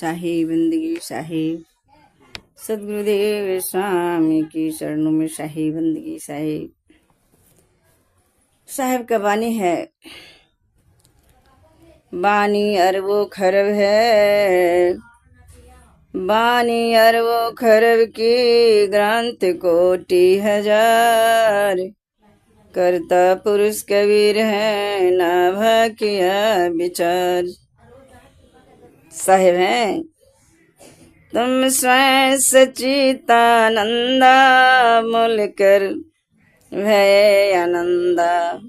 शाही बंदगी शाही सदगुरुदेव स्वामी की शरणों में शाही बंदगी शाही। साहब का बानी है, बानी अरबो खरब है, बानी अरबो खरब की ग्रंथ कोटि हजार, करता पुरुष कबीर है ना किया विचार। साहेब हैं तुम स्वयं सचितानंदा, मूल कर भय आनंदा,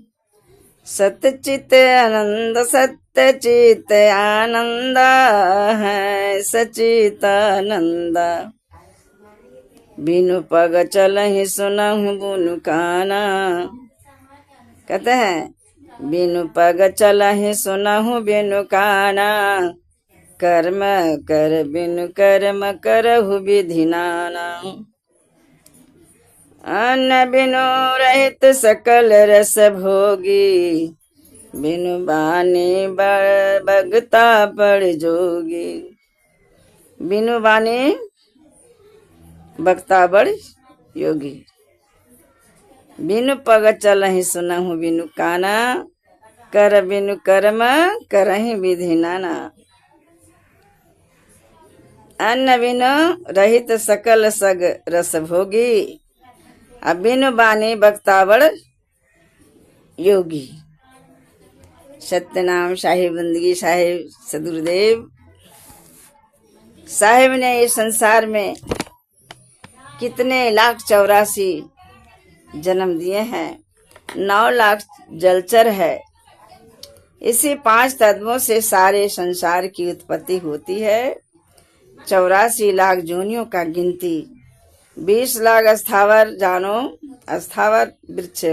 सतचित आनंद सत्यचित आनंदा है सचितानंदा। बिनु पग चलहि सुनहु बुनु काना, कहते हैं बिनु पग चलहि सुनहु बिनु काना, कर्म कर बिनु कर्म करहु विधि नाना। अन्न बिनु रहित सकल रस भोगी, बिनु बानी बगता पड़ जोगी। बिनु बानी बगता बड़ योगी, बिनु पग चलहि सुनहु बिनु काना, कर बिनु कर्म करहि विधि नाना। अन्न बिनु रहित सकल सग रस भोगी, अब बिनु बानी बक्तावड़ योगी। सत्यनाम शाही बंदगी साहिब सदगुरुदेव साहिब ने इस संसार में कितने 1,84,00,000 जन्म दिए हैं। 9 लाख जलचर है। इसी 5 तत्वों से सारे संसार की उत्पत्ति होती है। 84 लाख जोनियों का गिनती, 20 लाख स्थावर जानो स्थावर वृक्ष,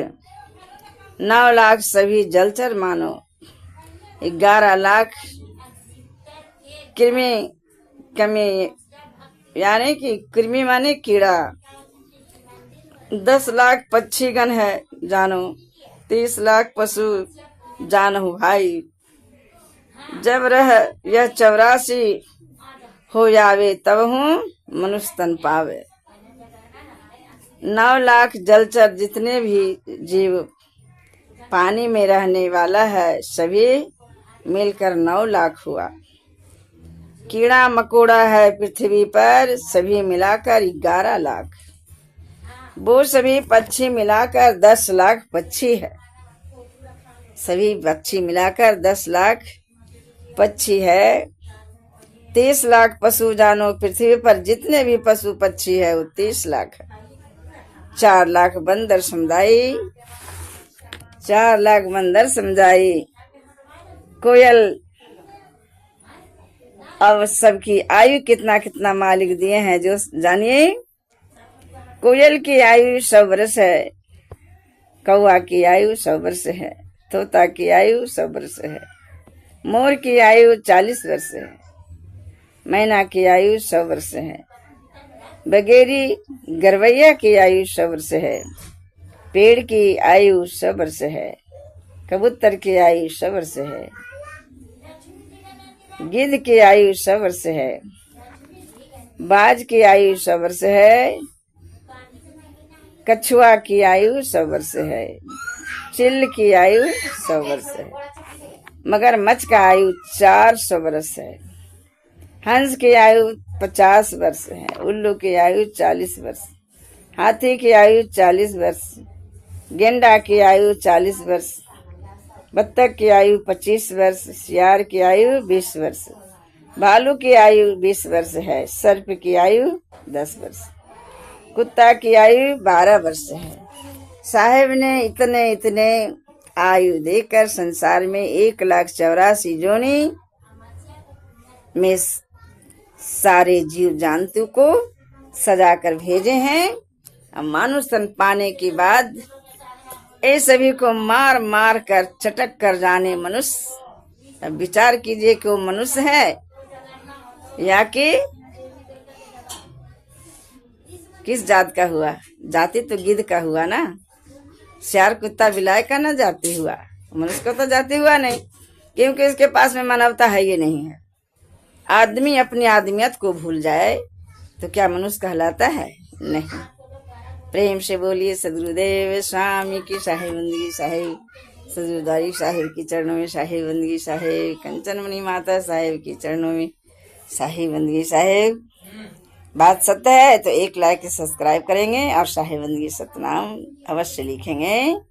9 लाख सभी जलचर मानो, 11 लाख कृमि कमी यानी कि कृमि माने कीड़ा, 10 लाख पक्षीगण है जानो, 30 लाख पशु जानहु भाई। जब रह यह 84 हो जावे तब हूँ मनुष्य तन पावे। 9 लाख जलचर जितने भी जीव पानी में रहने वाला है सभी मिलकर 9 लाख हुआ। कीड़ा मकोड़ा है पृथ्वी पर सभी मिलाकर 11 लाख। वो सभी पक्षी मिलाकर 10 लाख पक्षी है। सभी पक्षी मिलाकर 10 लाख पक्षी है। 30 लाख पशु जानो, पृथ्वी पर जितने भी पशु पक्षी है वो 30 लाख है। 4 लाख बंदर समुदाय, 4 लाख बंदर समुदाय। कोयल, अब सबकी आयु कितना कितना मालिक दिए हैं जो जानिए। कोयल की आयु 100 वर्ष है, कौआ की आयु 100 वर्ष है, तोता की आयु 100 वर्ष है, मोर की आयु 40 वर्ष है, मैना की आयु 100 वर्ष है, बगेरी गरवैया की आयु 100 वर्ष है, पेड़ की आयु 100 वर्ष है, कबूतर की आयु 100 वर्ष है, गिद्ध की आयु 100 वर्ष है, बाज की आयु 100 वर्ष है, कछुआ की आयु 100 वर्ष है, चिल की आयु 100 वर्ष है, मगरमच्छ का आयु 400 वर्ष है, हंस की आयु 50 वर्ष है, उल्लू की आयु 40 वर्ष, हाथी की आयु 40 वर्ष, गेंडा की आयु 40 वर्ष, बत्तख की आयु 25 वर्ष, सियार की आयु 20 वर्ष, भालू की आयु 20 वर्ष है, सर्प की आयु 10 वर्ष, कुत्ता की आयु 12 वर्ष है। साहेब ने इतने इतने आयु देकर संसार में 1,84,00,000 जोनी में सारे जीव जंतु को सजा कर भेजे हैं। अब मानुष तन पाने के बाद ये सभी को मार मार कर चटक कर जाने मनुष्य। अब विचार कीजिए कि वो मनुष्य है या कि किस जात का हुआ। जाति तो गिद्ध का हुआ ना, सियार कुत्ता बिलाय का ना जाति हुआ, मनुष्य का तो जाति हुआ नहीं, क्योंकि इसके पास में मानवता है ये नहीं है। आदमी अपनी आदमियत को भूल जाए तो क्या मनुष्य कहलाता है? नहीं। प्रेम से बोलिए सदगुरुदेव स्वामी की साहेब बंदगी साहेब, सदगुरुदारी साहेब की चरणों में साहेब बंदगी साहेब, कंचन मणि माता साहेब की चरणों में साहेब बंदगी साहेब। बात सत्य है तो एक लाइक सब्सक्राइब करेंगे और साहेब बंदगी सतनाम अवश्य लिखेंगे।